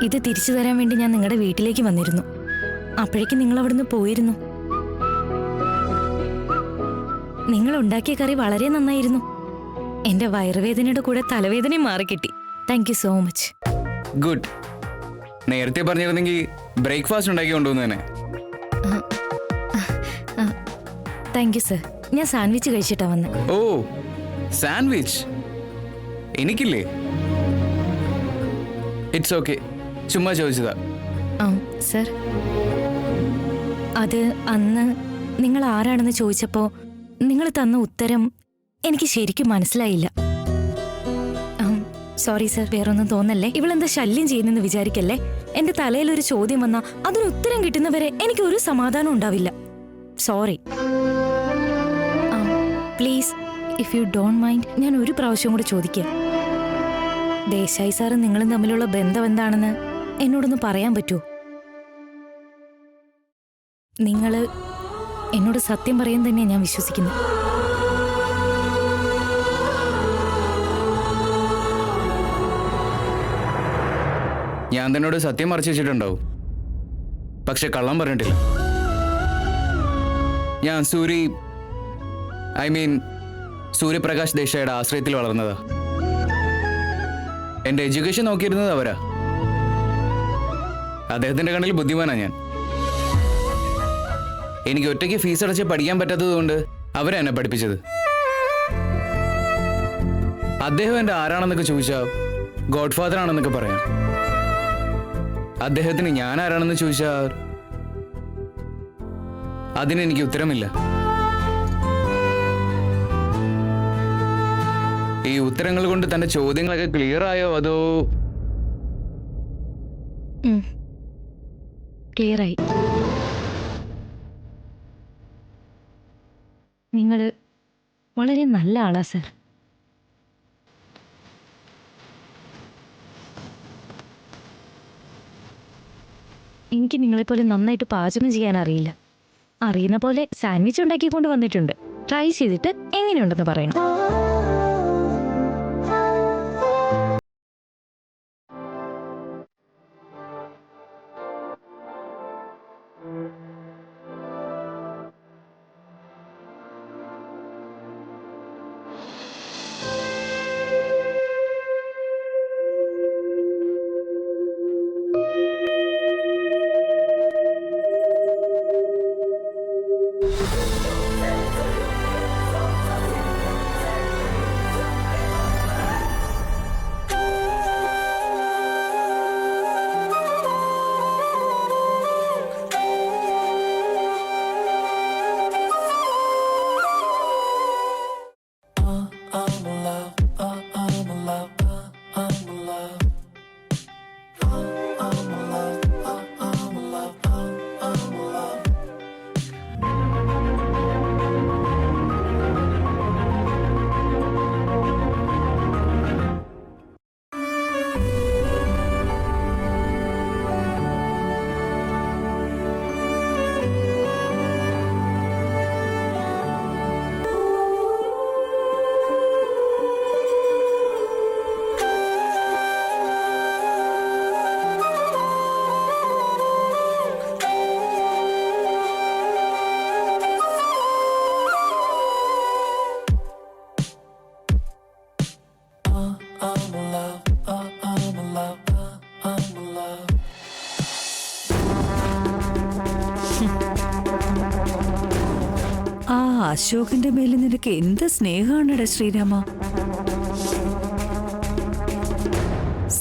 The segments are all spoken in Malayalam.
ഇത് തിരിച്ചു തരാൻ വേണ്ടി ഞാൻ നിങ്ങളുടെ വീട്ടിലേക്ക് വന്നിരുന്നു. അപ്പോഴേക്കും നിങ്ങൾ അവിടുന്ന് പോയിരുന്നു. നിങ്ങൾ ഉണ്ടാക്കിയ കറി വളരെ നന്നായിരുന്നു. എന്റെ വയറുവേദനയുടെ കൂടെ തലവേദനയും മാറിക്കിട്ടി. Thank you so much. Good. നേരത്തെ പറഞ്ഞിരുന്നെങ്കിൽ ബ്രേക്ക്ഫാസ്റ്റ് ഉണ്ടാക്കി കൊണ്ടുവന്നേനെ. Thank you sir. ഞാൻ സാൻഡ്വിച്ച് കഴിച്ചിട്ടാ വന്നത്. ഓ, സാൻഡ്വിച്ച് എനിക്കില്ലേ? ഇറ്റ്സ് ഓക്കെ, ചുമ്മാ ചോദിച്ചതാ. സർ, അത് അന്ന് നിങ്ങൾ ആരാണെന്ന് ചോദിച്ചപ്പോ നിങ്ങൾ തന്ന ഉത്തരം എനിക്ക് ശരിക്കും മനസ്സിലായില്ല. സോറി സർ, വേറൊന്നും തോന്നല്ലേ. ഇവളെന്താ ശല്യം ചെയ്യുന്നെന്ന് വിചാരിക്കല്ലേ. എന്റെ തലയിൽ ഒരു ചോദ്യം വന്നാ അതിന് ഉത്തരം കിട്ടുന്നവരെ എനിക്ക് ഒരു സമാധാനം ഉണ്ടാവില്ല. Sorry. Please, if you don't mind, ഞാൻ ഒരു പ്രാവശ്യം കൂടെ ചോദിക്കാം. ദേശായി സാറും നിങ്ങളും തമ്മിലുള്ള ബന്ധം എന്താണെന്ന് എന്നോടൊന്ന് പറയാൻ പറ്റുമോ? നിങ്ങള് എന്നോട് സത്യം പറയാൻ തന്നെയാണ് ഞാൻ വിശ്വസിക്കുന്നത്. ഞാൻ തന്നോട് സത്യം മറച്ചു വെച്ചിട്ടുണ്ടാവും, പക്ഷെ കള്ളം പറഞ്ഞിട്ടില്ല. ഞാൻ സൂര്യപ്രകാശ് ദേശായിയുടെ ആശ്രയത്തിൽ വളർന്നതാ. എന്റെ എഡ്യൂക്കേഷൻ നോക്കിയിരുന്നത് അവരാ. അദ്ദേഹത്തിന്റെ കണ്ണിൽ ബുദ്ധിമാനാ ഞാൻ. എനിക്ക് ഒറ്റയ്ക്ക് ഫീസ് അടച്ച് പഠിക്കാൻ പറ്റാത്തത് കൊണ്ട് അവരാ എന്നെ പഠിപ്പിച്ചത്. അദ്ദേഹം എന്റെ ആരാണെന്നൊക്കെ ചോദിച്ചാൽ ഗോഡ് ഫാദർ ആണെന്നൊക്കെ പറയാം. അദ്ദേഹത്തിന് ഞാൻ ആരാണെന്ന് ചോദിച്ചാൽ അതിനെനിക്ക് ഉത്തരമില്ല. ഈ ഉത്തരങ്ങൾ കൊണ്ട് തന്റെ ചോദ്യങ്ങളൊക്കെ ക്ലിയർ ആയോ അതോ? ക്ലിയറായി. നിങ്ങൾ വളരെ നല്ല ആളാ സർ. എനിക്ക് നിങ്ങളെപ്പോലെ നന്നായിട്ട് പാചകം ചെയ്യാൻ അറിയില്ല. അറിയുന്ന പോലെ സാൻഡ്വിച്ച് ഉണ്ടാക്കിക്കൊണ്ട് വന്നിട്ടുണ്ട്. ട്രൈ ചെയ്തിട്ട് എങ്ങനെയുണ്ടെന്ന് പറയണം. ആ അശോകന്റെ മേലെ നിനക്ക് എന്ത് സ്നേഹമാണെടാ ശ്രീരാമ.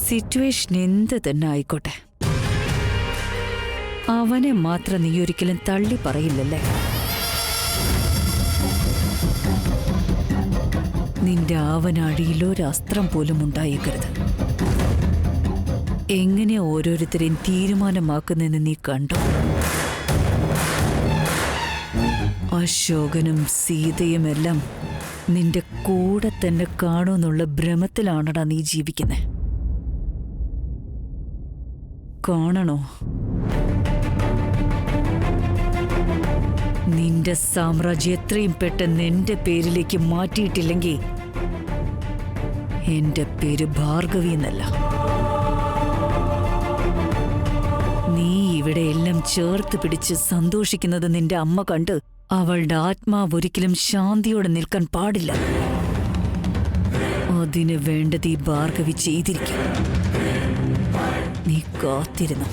സിറ്റുവേഷൻ എന്ത് തന്നെ ആയിക്കോട്ടെ, അവനെ മാത്രം നീ ഒരിക്കലും തള്ളി പറയില്ലല്ലേ. നിന്റെ ആവനാഴിയിൽ ഒരു അസ്ത്രം പോലും ഉണ്ടായേക്കരുത്. എങ്ങനെ ഓരോരുത്തരെയും തീരുമാനമാക്കുന്നെന്ന് നീ കണ്ടോ? അശോകനും സീതയുമെല്ലാം നിന്റെ കൂടെ തന്നെ കാണുമെന്നുള്ള ഭ്രമത്തിലാണടാ നീ ജീവിക്കുന്നേ. കാണണോ? നിന്റെ സാമ്രാജ്യം എത്രയും പെട്ടെന്ന് എന്റെ പേരിലേക്ക് മാറ്റിയിട്ടില്ലെങ്കിൽ എന്റെ പേര് ഭാർഗവി എന്നല്ല. നീ ഇവിടെ എല്ലാം ചേർത്ത് പിടിച്ച് സന്തോഷിക്കുന്നത് നിന്റെ അമ്മ കണ്ട് അവളുടെ ആത്മാവ് ഒരിക്കലും ശാന്തിയോടെ നിൽക്കാൻ പാടില്ല. അതിന് വേണ്ടത് ഈ ഭാർഗവി ചെയ്തിരിക്കും. നീ കാത്തിരുന്നു.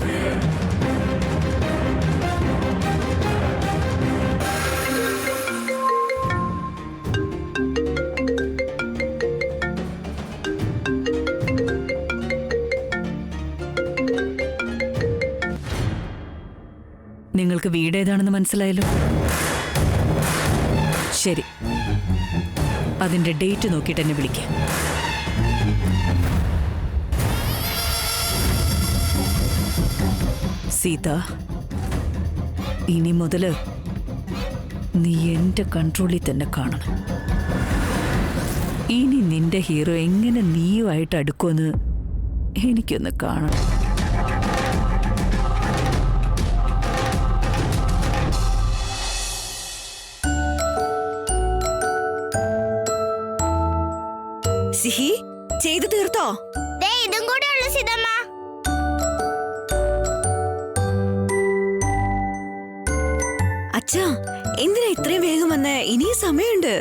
നിങ്ങൾക്ക് വീട് ഏതാണെന്ന് മനസ്സിലായല്ലോ. ശരി, അതിന്റെ ഡേറ്റ് നോക്കിയിട്ട് എന്നെ വിളിക്കാം. സീത, ഇനി മുതല് നീ എന്റെ കൺട്രോളിൽ തന്നെ കാണണം. ഇനി നിന്റെ ഹീറോ എങ്ങനെ നീയുമായിട്ട് അടുക്കുമെന്ന് എനിക്കൊന്ന് കാണണം. സിഹി, ചെയ്തു തീർത്തോ? ഇതും കൂടെ ഉള്ളു സീതമ്മ. അച്ഛാ, എന്തിനാ ഇത്രയും വേഗം വന്നേ? ഇനിയും സമയമുണ്ട്.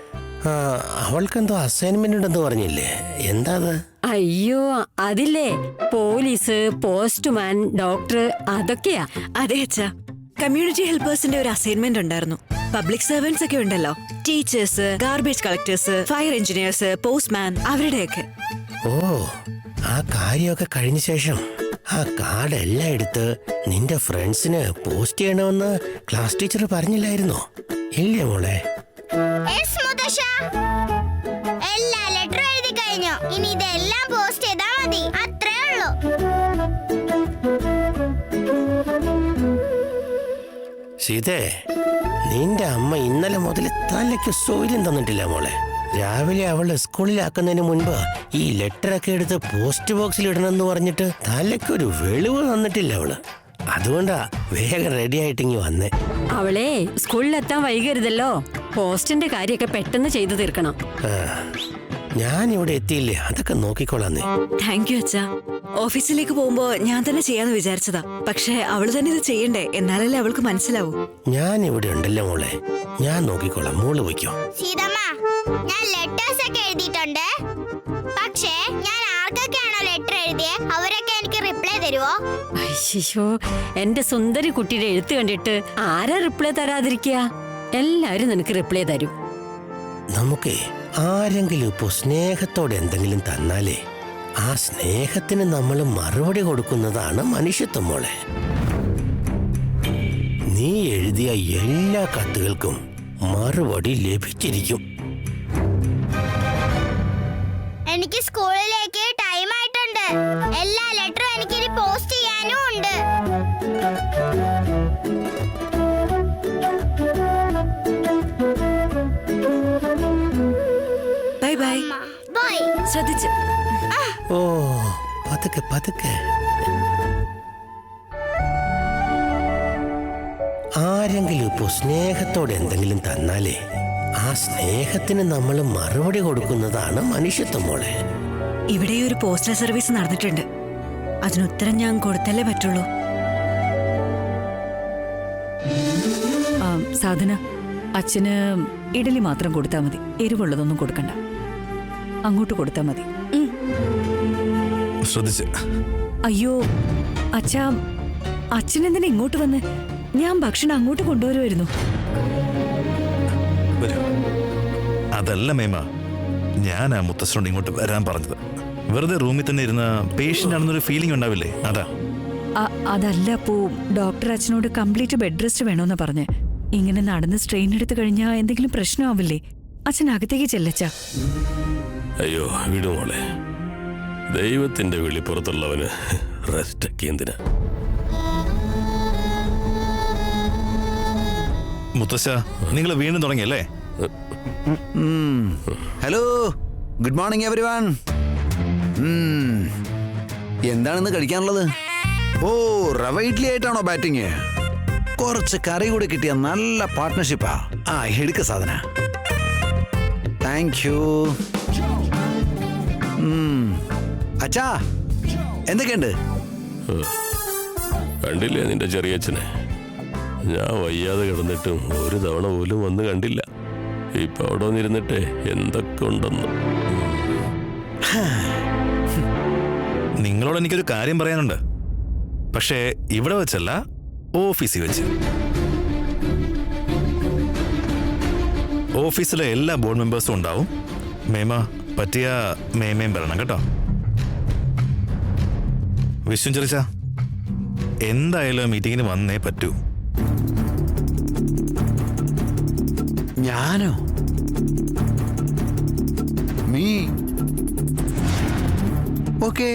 അവൾക്കെന്തോ അസൈൻമെന്റ് ഉണ്ടെന്ന് പറഞ്ഞില്ലേ? എന്താ അത്? അയ്യോ, അതില്ലേ പോലീസ്, പോസ്റ്റ്മാൻ, ഡോക്ടർ, അതൊക്കെയാ. അതെ അച്ഛാ, കമ്മ്യൂണിറ്റി ഹെൽപ്പേഴ്സിന്റെ ഒരു അസൈൻമെന്റ് ഉണ്ടായിരുന്നു. പബ്ലിക് സർവൻസ് ഒക്കെ ഉണ്ടല്ലോ, teachers, garbage collectors, fire engineers, postman, അവരുടെയൊക്കെ. ഓ, ആ കാര്യമൊക്കെ കഴിഞ്ഞ ശേഷം ആ കാർഡ് എല്ലാം എടുത്ത് നിന്റെ ഫ്രണ്ട്സിന് പോസ്റ്റ് ചെയ്യണമെന്ന് ക്ലാസ് ടീച്ചർ പറഞ്ഞില്ലായിരുന്നോ? ഇല്ലേ മോളെ? എല്ലാ ലെറ്ററും എഴുതി കഴിഞ്ഞു. ഇനി ഇതെല്ലാം പോസ്റ്റ് ചെയ്താ മതി. അത്രേ ഉള്ളൂ. സീതേ, നിന്റെ അമ്മ ഇന്നലെ മുതൽ തലയ്ക്ക് സൗകര്യം തന്നിട്ടില്ല മോളെ. രാവിലെ അവള് സ്കൂളിലാക്കുന്നതിന് മുൻപ് ഈ ലെറ്ററൊക്കെ എടുത്ത് പോസ്റ്റ് ബോക്സിൽ ഇടണമെന്ന് പറഞ്ഞിട്ട് തലയ്ക്കൊരു വെളിവ് തന്നിട്ടില്ല അവള്. അതുകൊണ്ടാ വേഗം റെഡി ആയിട്ടിങ്ങി വന്നേ. അവളെ സ്കൂളിലെത്താൻ വൈകരുതല്ലോ. പോസ്റ്റിന്റെ കാര്യമൊക്കെ പെട്ടെന്ന് ചെയ്തു തീർക്കണം. ഞാൻ ഇവിടെ എത്തിയില്ലേ, അതൊക്കെ നോക്കിക്കോളാന്നേ. താങ്ക് യു അച്ഛാ. ഓഫീസിലേക്ക് പോകുമ്പോ ഞാൻ തന്നെ ചെയ്യാന്ന് വിചാരിച്ചതാ. പക്ഷെ അവള് തന്നെ ഇത് ചെയ്യണ്ടേ, എന്നാലല്ലേ അവൾക്ക് മനസ്സിലാവൂ. ഞാൻ ഇവിടെ ഉണ്ടല്ലോ മോളെ, ഞാൻ നോക്കിക്കോളാം. മോള് വയ്ക്കോ. സീതമ്മ, ഞാൻ ലെറ്റേഴ്സ് ഒക്കെ എഴുതിയിട്ടുണ്ട്. പക്ഷേ ഞാൻ ആർക്കൊക്കെയാണോ ലെറ്റർ എഴുതിയേ അവരൊക്കെ എനിക്ക് റിപ്ലൈ തരുവോ? അയ്യോ, എന്റെ സുന്ദരി കുട്ടിയുടെ എഴുത്ത് കണ്ടിട്ട് ആരാ റിപ്ലൈ തരാതിരിക്കുക? എല്ലാരും നിനക്ക് റിപ്ലൈ തരും. നമുക്കേ ആരെങ്കിലും ഇപ്പോ സ്നേഹത്തോടെ എന്തെങ്കിലും തന്നാലേ ആ സ്നേഹത്തിന് നമ്മൾ മറുപടി കൊടുക്കുന്നതാണ് മനുഷ്യത്വം മോളെ. നീ എഴുതിയ എല്ലാ കത്തുകൾക്കും മറുപടി ലഭിച്ചിരിക്കും. എനിക്ക് സ്കൂളിലേക്ക് ടൈം ആയിട്ടുണ്ട്. എല്ലാ ലെറ്ററും എനിക്ക് ഇനി പോസ്റ്റ് ചെയ്യാനും ഉണ്ട്. Bye bye. ബൈ. ശ്രദ്ധിച്ച്. ഓ, പതുക്കെ പതുക്കെ. ആരെങ്കിലും ഇപ്പോ സ്നേഹത്തോടെ എന്തെങ്കിലും തന്നാലേ ആ സ്നേഹത്തിന് നമ്മൾ മറുപടി കൊടുക്കുന്നതാണ് മനുഷ്യത്വം മോളെ. ഇവിടെ ഒരു പോസ്റ്റൽ സർവീസ് നടന്നിട്ടുണ്ട്. അതിനുത്തരം ഞാൻ കൊടുത്തല്ലേ പറ്റുള്ളൂ. സാധന, അച്ഛന് ഇഡലി മാത്രം കൊടുത്താൽ മതി. എരിവുള്ളതൊന്നും കൊടുക്കണ്ട. അങ്ങോട്ട് കൊടുത്താൽ മതി. ശ്രദ്ധിച്ച്. അയ്യോ അച്ഛാ, അച്ഛനെന്തിനാ ഇങ്ങോട്ട് വന്ന്? ഞാൻ ഭക്ഷണം അങ്ങോട്ട് കൊണ്ടുവരുമായിരുന്നു. അതല്ല മേമ, ഞാനാ മുത്തശ്ശനോട് ഇങ്ങോട്ട് വരാൻ പറഞ്ഞത്. വെറുതെ റൂമിൽ തന്നെ ഇരുന്ന പേഷ്യന്റ് ആണെന്നൊരു ഫീലിംഗ് ഉണ്ടാവില്ലേ, അതാ. അതല്ല അപ്പോ, ഡോക്ടർ അച്ഛനോട് കംപ്ലീറ്റ് ബെഡ് റെസ്റ്റ് വേണമെന്ന് പറഞ്ഞ്. ഇങ്ങനെ നടന്ന് സ്ട്രെയിൻ എടുത്തു കഴിഞ്ഞാൽ എന്തെങ്കിലും പ്രശ്നമാവില്ലേ? അച്ഛൻ അകത്തേക്ക് ചെല്ലച്ചാ. അയ്യോ വിടുമോളെ, ദൈവത്തിന്റെ വിളിപ്പുറത്തുള്ളവന് റെസ്റ്റ് ഒക്കെ എന്തിനാ? മുത്തശ്ശ, നിങ്ങൾ വീണ്ടും തുടങ്ങിയല്ലേ? Hello, good morning everyone. എന്താണെന്ന് കഴിക്കാനുള്ളത്? ഓ, റവ ഇഡ്ലി ആയിട്ടാണോ ബാറ്റിങ്? കുറച്ച് കറി കൂടി കിട്ടിയ നല്ല പാർട്ട്ണർഷിപ്പാ. ആ, എടുക്ക സാധന. Thank you. അച്ഛാ, എന്തൊക്കെയുണ്ട്? കണ്ടില്ലേ നിന്റെ ചെറിയച്ഛനെ? ഞാൻ വയ്യാതെ കിടന്നിട്ടും ഒരു തവണ പോലും വന്ന് കണ്ടില്ല. ഇപ്പൊ അവിടെ വന്നിരുന്നിട്ടെ എന്തൊക്കെ ഉണ്ടെന്ന്. നിങ്ങളോട് എനിക്കൊരു കാര്യം പറയാനുണ്ട്. പക്ഷേ ഇവിടെ വെച്ചല്ല, ഓഫീസിൽ വെച്ച്. ഓഫീസിലെ എല്ലാ ബോർഡ് മെമ്പേഴ്സും ഉണ്ടാവും. മേമ പറ്റിയ മേമയും വരണം കേട്ടോ. വിഷ്ണു ചെറിച്ച, എന്തായാലും മീറ്റിങ്ങിന് വന്നേ പറ്റൂ. ഞാനോ? നീ? ഓക്കേ.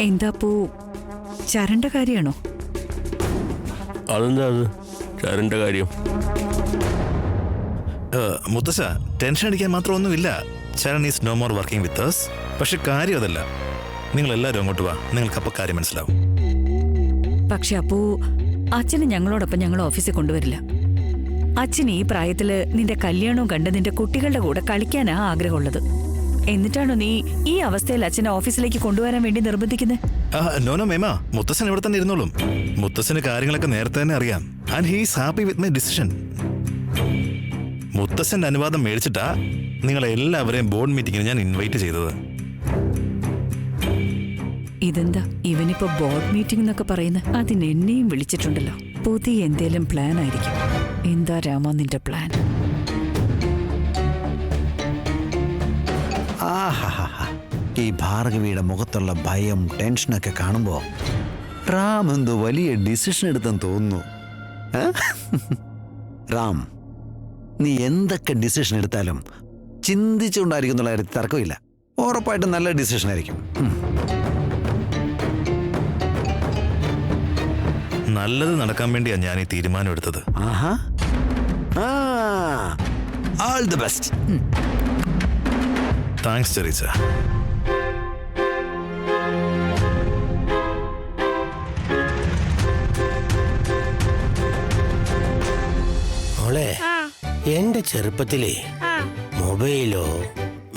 എന്താ പൂ, ചരണ്ട കാര്യമാണോ? അതെന്താ അത് ചാരന്റെ കാര്യം? മുത്തശ്ശ, ടെൻഷൻ അടിക്കാൻ മാത്രമൊന്നുമില്ല. Charan is no more working with us. പക്ഷെ കാര്യം അതല്ല. നിങ്ങൾ എല്ലാവരും അങ്ങോട്ട് വാ, നിങ്ങൾക്ക് അപ്പം കാര്യം മനസ്സിലാവും. പക്ഷെ അപ്പൂ, അച്ഛന് ഞങ്ങളോടൊപ്പം ഞങ്ങൾ ഓഫീസിൽ കൊണ്ടുവരില്ല. അച്ഛൻ ഈ പ്രായത്തില് നിന്റെ കല്യാണവും കണ്ട് നിന്റെ കുട്ടികളുടെ കൂടെ കളിക്കാനാ ആഗ്രഹമുള്ളത്. എന്നിട്ടാണോ നീ ഈ അവസ്ഥയിൽ അച്ഛനെ ഓഫീസിലേക്ക് കൊണ്ടുവരാൻ വേണ്ടി നിർബന്ധിക്കുന്നത്? നോ മേമ, മുത്തശ്ശൻ ഇവിടെ തന്നെ ഇരുന്നോളും. മുത്തശ്ശന് കാര്യങ്ങളൊക്കെ നേരത്തെ തന്നെ അറിയാം. And he is happy with my decision. മുത്തശ്ശന്റെ അനുവാദം മേടിച്ചിട്ടാ നിങ്ങളെ എല്ലാവരെയും ബോർഡ് മീറ്റിങ്ങിന് ഞാൻ ഇൻവൈറ്റ് ചെയ്തത്. ഇതെന്താ ഇവനിപ്പോ ബോർഡ് മീറ്റിംഗ് എന്നൊക്കെ പറയുന്നത്? അതിന് എന്നെയും വിളിച്ചിട്ടുണ്ടല്ലോ. പുതിയ എന്തേലും പ്ലാൻ ആയിരിക്കും. എന്താ രാമ നിന്റെ പ്ലാൻ? ഈ ഭാർഗവിയുടെ മുഖത്തുള്ള ഭയം, ടെൻഷനൊക്കെ കാണുമ്പോ റാം എന്തോ വലിയ ഡിസിഷൻ എടുത്തെന്ന് തോന്നുന്നു. റാം, നീ എന്തൊക്കെ ഡിസിഷൻ എടുത്താലും ചിന്തിച്ചുകൊണ്ടായിരിക്കും എന്നുള്ള കാര്യത്തിൽ തർക്കമില്ല. ഉറപ്പായിട്ടും നല്ല ഡിസിഷൻ ആയിരിക്കും. നല്ലത് നടക്കാൻ വേണ്ടിയാ ഞാൻ ഈ തീരുമാനം എടുത്തത്. All the best. താങ്ക്സ് ചെറിച്ച. മോളെ, എന്റെ ചെറുപ്പത്തിലെ മൊബൈലോ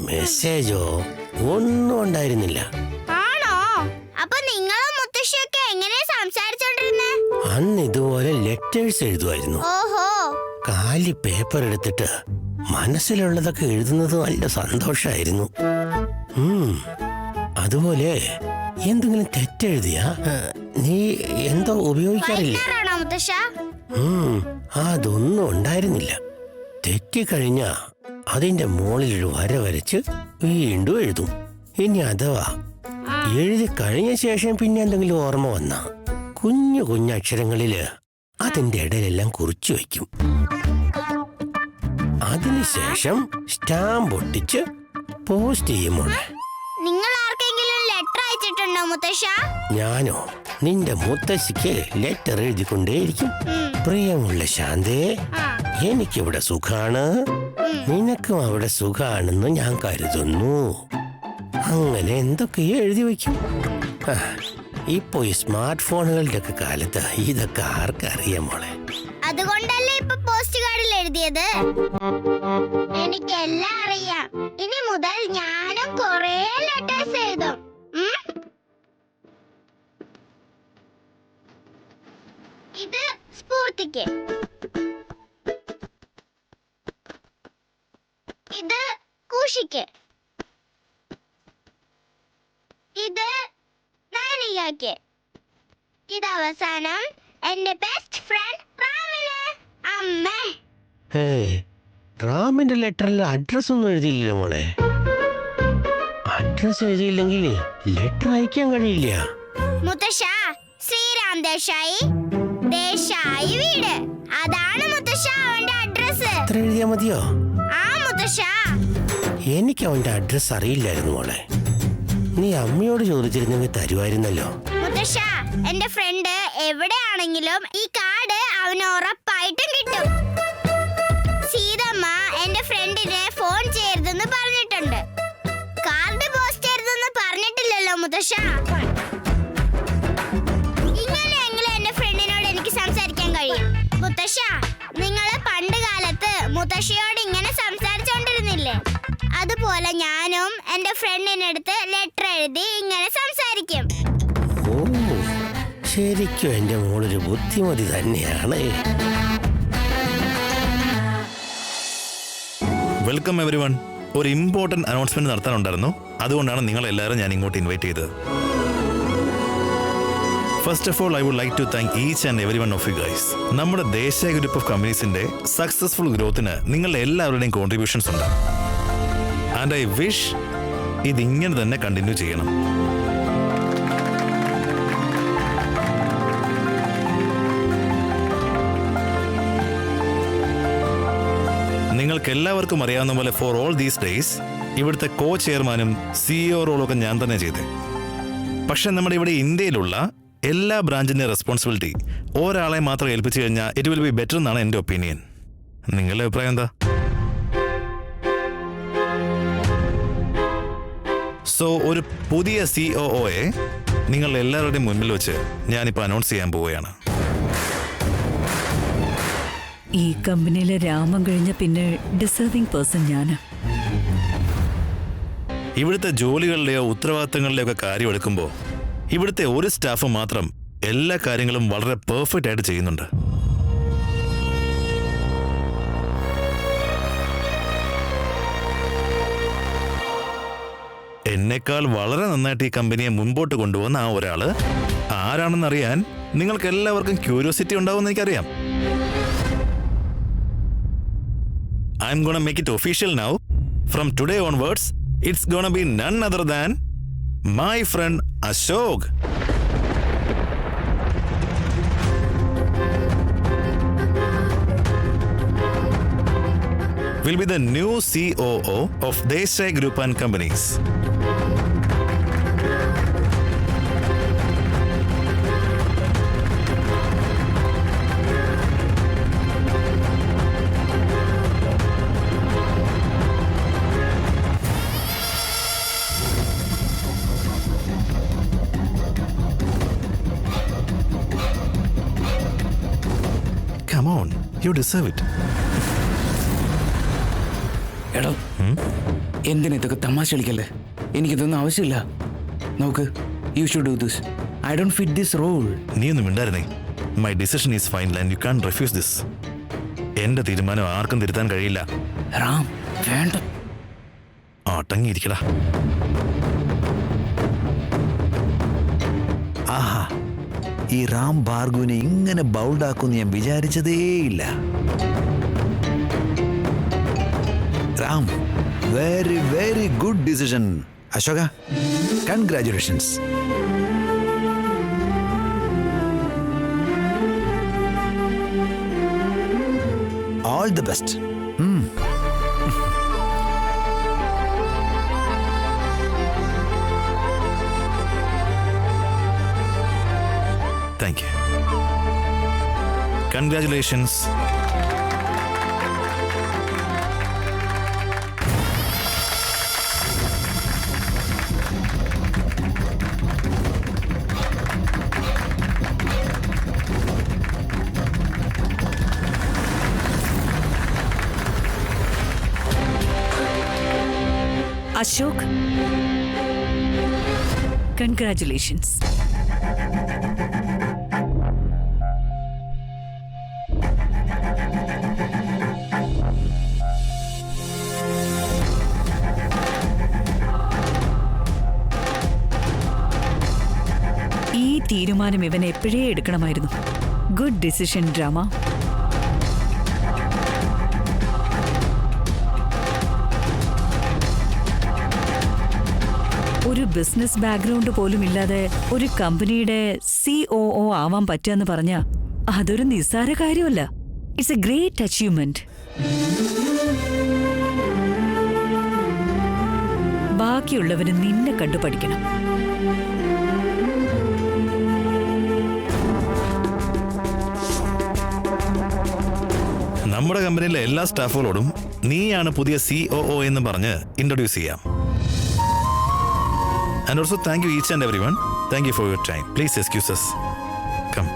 മെസ്സേജോ ഒന്നും ഉണ്ടായിരുന്നില്ല. ആണോ? അപ്പൊ നിങ്ങളും മുത്തശ്ശിയൊക്കെ എങ്ങനെയാ സംസാരിച്ചോണ്ടിരുന്നേ? അന്ന് ഇതുപോലെ ലെറ്റേഴ്സ് എഴുതുമായിരുന്നു. ഓഹോ. കാലി പേപ്പർ എടുത്തിട്ട് മനസ്സിലുള്ളതൊക്കെ എഴുതുന്നത് നല്ല സന്തോഷായിരുന്നു. അതുപോലെ എന്തെങ്കിലും തെറ്റെഴുതിയാ നീ എന്തോ ഉപയോഗിക്കാറില്ലേ? വൈകുന്നേരമാണോ മുത്തശ്ശ? അതൊന്നും ഉണ്ടായിരുന്നില്ല. തെറ്റിക്കഴിഞ്ഞാ അതിന്റെ മുകളിലൊരു വര വരച്ച് വീണ്ടും എഴുതും. ഇനി അഥവാ എഴുതി കഴിഞ്ഞ ശേഷം പിന്നെ എന്തെങ്കിലും ഓർമ്മ വന്നാ കുഞ്ഞു കുഞ്ഞക്ഷരങ്ങളില് അതിന്റെ ഇടയിലെല്ലാം കുറിച്ചു വയ്ക്കും. അതിനുശേഷം സ്റ്റാമ്പ് ഒട്ടിച്ച് പോസ്റ്റ് ചെയ്യുമോ? നിങ്ങൾ ആർക്കെങ്കിലും ലെറ്റർ അയച്ചിട്ടുണ്ടോ മുത്തശ്ശ? ഞാനോ? നിന്റെ മുത്തശ്ശിക്ക് ലെറ്റർ എഴുതിക്കൊണ്ടേയിരിക്കും. പ്രിയമുള്ള ശാന്തേ, എനിക്കിവിടെ സുഖാണ്, നിനക്കും അവിടെ സുഖാണെന്ന് ഞാൻ കരുതുന്നു. അങ്ങനെ എന്തൊക്കെയോ എഴുതി വയ്ക്കും. ഇപ്പൊ ഈ സ്മാർട്ട് ഫോണുകളുടെ ഒക്കെ കാലത്ത് ഇതൊക്കെ ആർക്കറിയാം മോളെ? അതുകൊണ്ടല്ലേ ഇപ്പൊ പോസ്റ്റ് കാർഡിൽ എഴുതിയത്? എനിക്കെല്ലാം അറിയാം. ഇനി മുതൽ ഞാനും കൊറേ ലെറ്റേഴ്സ് എഴുതും. ഇത് സ്ഫൂർത്തിക്ക്, ഇത് കൂഷിക്ക്, ഇത് നാനികയ്ക്ക്, ഇത് അവസാനം എന്റെ ബെസ്റ്റ് ഫ്രണ്ട് റാമിന്. അമ്മേ, റാമിന്റെ ലെറ്ററിൽ അഡ്രസ് ഒന്നും എഴുതിയില്ല മോളെ. അഡ്രസ് എഴുതിയില്ലെങ്കിൽ ലെറ്റർ അയക്കാൻ കഴിയില്ല. മുത്തശ്ശ, ശ്രീരാം ദേശായി, ദേശായി വീട്, അതാണ് മുത്തശ്ശ അവന്റെ അഡ്രസ്. അത്ര എഴുതിയാ മതിയോ? ആ മുത്തശ്ശ. എനിക്ക് അവന്റെ അഡ്രസ് അറിയില്ലായിരുന്നു മോളെ. നീ അമ്മയോട് ചോദിച്ചിരുന്നെങ്കിൽ തരുമായിരുന്നല്ലോ. മുത്തശ്ശ, എന്റെ ഫ്രണ്ട് എവിടെയാണെങ്കിലും ഈ കാർഡ് അവന് ഉറപ്പായിട്ടും കിട്ടും. സീതമ്മ എന്റെ ഫ്രണ്ടിനെ ഫോൺ ചെയ്യരുതെന്ന് പറഞ്ഞിട്ടുണ്ട്. കാർഡ് പോസ്റ്റ് ചെയ്യരുതെന്ന് പറഞ്ഞിട്ടില്ലല്ലോ മുത്തശ്ശ. ഇങ്ങനെയെങ്കിലും എന്റെ ഫ്രണ്ടിനോട് എനിക്ക് സംസാരിക്കാൻ കഴിയും. മുത്തശ്ശ, നിങ്ങള് പണ്ട് കാലത്ത് മുത്തശ്ശിയോട് ഇങ്ങനെ സംസാരിച്ചോണ്ടിരുന്നില്ലേ? അതുപോലെ ഞാനും എന്റെ ഫ്രണ്ടിനടുത്ത് ലെറ്റർ എഴുതി ഇങ്ങനെ സംസാരിക്കും. ഓ, ശരിക്കും എന്റെ മോളൊരു ബുദ്ധിമതി തന്നെയാണ്. Welcome everyone. ഒരു ഇമ്പോർട്ടന്റ് അനൗൺസ്മെന്റ് നടത്താനുണ്ടായിരുന്നു. അതുകൊണ്ടാണ് നിങ്ങൾ എല്ലാവരും ഞാൻ ഇങ്ങോട്ട് ഇൻവൈറ്റ് ചെയ്തത്. First of all I would like to thank each and every one of you guys. നമ്മുടെ ദേശീയ ഗ്രൂപ്പ് ഓഫ് കമ്പനീസിന്റെ സക്സസ്ഫുൾ ഗ്രോത്തിന് നിങ്ങളുടെ എല്ലാവരുടെയും കോൺട്രിബ്യൂഷൻസ് ഉണ്ട്. ആൻഡ് ഐ വിഷ് ഇതിങ്ങനെ തന്നെ കണ്ടിന്യൂ ചെയ്യണം. നിങ്ങൾക്ക് എല്ലാവർക്കും അറിയാവുന്ന പോലെ ഫോർ ഓൾ ദീസ് ഡേയ്സ് ഇവിടുത്തെ കോ ചെയർമാനും CEO റോളൊക്കെ ഞാൻ തന്നെ ചെയ്തേ. പക്ഷെ നമ്മുടെ ഇവിടെ ഇന്ത്യയിലുള്ള എല്ലാ ബ്രാഞ്ചിന്റെ റെസ്പോൺസിബിലിറ്റി ഒരാളെ മാത്രം ഏൽപ്പിച്ചു കഴിഞ്ഞാൽ ഇറ്റ് വിൽ ബി ബെറ്റർ എന്നാണ് എൻ്റെ ഒപ്പീനിയൻ. നിങ്ങളുടെ അഭിപ്രായം എന്താ? സോ ഒരു പുതിയ COOയെ നിങ്ങൾ എല്ലാവരുടെയും മുന്നിൽ വെച്ച് ഞാനിപ്പോൾ അനൗൺസ് ചെയ്യാൻ പോവുകയാണ്. ഈ കമ്പനിയിലെ രാമൻ കഴിഞ്ഞ പിന്നെ ഡിസേർവിംഗ് പേഴ്സൺ ഞാന്. ഇവിടുത്തെ ജോലികളുടെയോ ഉത്തരവാദിത്തങ്ങളുടെയോ ഒക്കെ കാര്യം എടുക്കുമ്പോൾ ഇവിടുത്തെ ഒരു സ്റ്റാഫ് മാത്രം എല്ലാ കാര്യങ്ങളും വളരെ പെർഫെക്റ്റ് ആയിട്ട് ചെയ്യുന്നുണ്ട്. എന്നെക്കാൾ വളരെ നന്നായിട്ട് ഈ കമ്പനിയെ മുൻപോട്ട് കൊണ്ടുപോകുന്ന ആ ഒരാള് ആരാണെന്നറിയാൻ നിങ്ങൾക്ക് എല്ലാവർക്കും ക്യൂരിയോസിറ്റി ഉണ്ടാവുമെന്ന് എനിക്കറിയാം. I'm gonna make it official now. From today onwards, it's gonna be none other than my friend Ashok. Will be the new COO of Desai Group and Companies. Come on, you deserve it. എടോ, എന്തിനാ ഇതൊക്കെ തമാശ കളിക്കല്ലേ? എനിക്കിതൊന്നും ആവശ്യമില്ല. നോക്ക്, you should do this. I don't fit this role. നീ ഒന്നും മിണ്ടായിരുന്നേ. My decision is final and you can refuse this. എന്റെ തീരുമാനം ആർക്കും തിരുത്താൻ കഴിയില്ല. റാം, വേണ്ട. അടങ്ങിയിരിക്കടാ. ആഹാ, ഈ റാം ഭാർഗുവിനെ ഇങ്ങനെ ബൗൾഡാക്കുമെന്ന് ഞാൻ വിചാരിച്ചതേയില്ല. Ram, very very good decision. Ashoka, congratulations. All the best. Thank you. Congratulations. Ashok, congratulations. ഈ തീരുമാനം ഇവൻ എപ്പോഴേ എടുക്കണമായിരുന്നു. Good decision Rama. ഒരു ബിസിനസ് ബാക്ക്ഗ്രൗണ്ട് പോലും ഇല്ലാതെ ഒരു കമ്പനിയുടെ COO ആവാൻ പറ്റുകയെന്ന് പറഞ്ഞ അതൊരു നിസ്സാര കാര്യമല്ല. It's a great achievement. ബാക്കിയുള്ളവര് നിന്നെ കണ്ടു പഠിക്കണം. നമ്മുടെ കമ്പനിയിലെ എല്ലാ സ്റ്റാഫുകളോടും നീയാണ് പുതിയ COO എന്ന് പറഞ്ഞ് ഇൻട്രൊഡ്യൂസ് ചെയ്യാം. And also thank you each and everyone. Thank you for your time. Please excuse us. Come.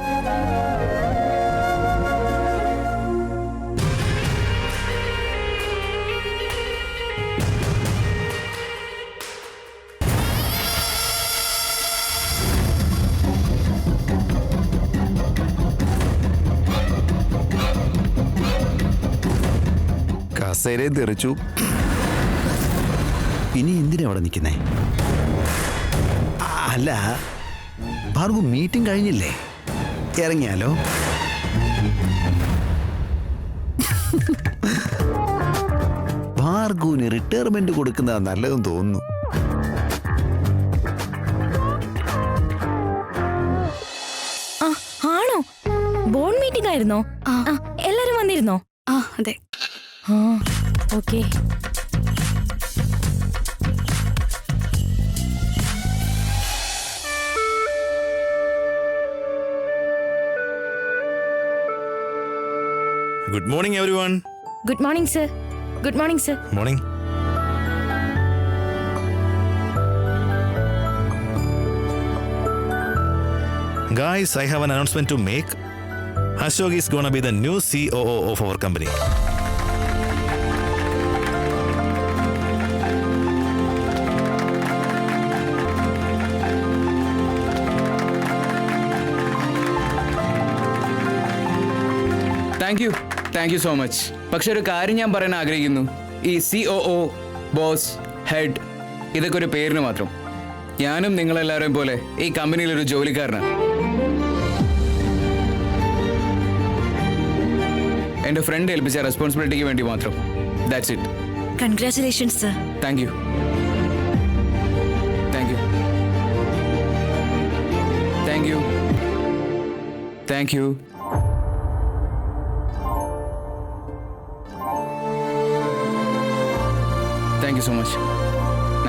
കസേരയെ തെറിച്ചു. ഇനി എന്തിനാ അവിടെ നിൽക്കുന്നേ? അല്ല, ഭാർഗു മീറ്റിംഗ് കഴിഞ്ഞില്ലേ? ഇറങ്ങിയാലോ? ഭാർഗുവിന് റിട്ടയർമെന്റ് കൊടുക്കുന്നതാ നല്ലതെന്ന് തോന്നുന്നു. ആണോ? ബോർഡ് മീറ്റിംഗ് ആയിരുന്നോ? എല്ലാരും വന്നിരുന്നോ? അതെ. Okay. Good morning everyone. Good morning sir. Good morning sir. Morning. Guys, I have an announcement to make. Ashok is gonna be the new COO of our company. Thank you so much. പക്ഷെ ഒരു കാര്യം ഞാൻ പറയാൻ ആഗ്രഹിക്കുന്നു. ഈ COO, ബോസ്, ഹെഡ് ഇതൊക്കെ ഒരു പേരിന് മാത്രം. ഞാനും നിങ്ങളെല്ലാവരെയും പോലെ ഈ കമ്പനിയിലൊരു ജോലിക്കാരനാണ്. എൻ്റെ ഫ്രണ്ട് ഏൽപ്പിച്ച റെസ്പോൺസിബിലിറ്റിക്ക് വേണ്ടി മാത്രം. That's it. Congratulations sir. Thank you. Thank you. Thank you. Thank you. Thank you so much.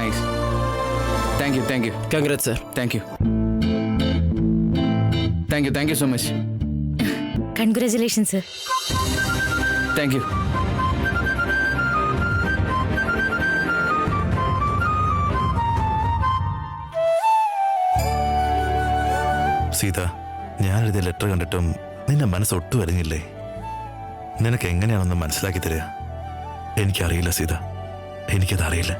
Nice. Thank you. Congrats, sir. Thank you so much. Congratulations, sir. Thank you. Sita, ഞാൻ എഴുതിയ ലെറ്റർ കണ്ടിട്ടും നിന്റെ മനസ്സ് ഒട്ടും അറിഞ്ഞില്ലേ? നിനക്ക് എങ്ങനെയാണെന്ന് മനസ്സിലാക്കി തരിക? എനിക്കറിയില്ല സീത, എനിക്കതറിയില്ല.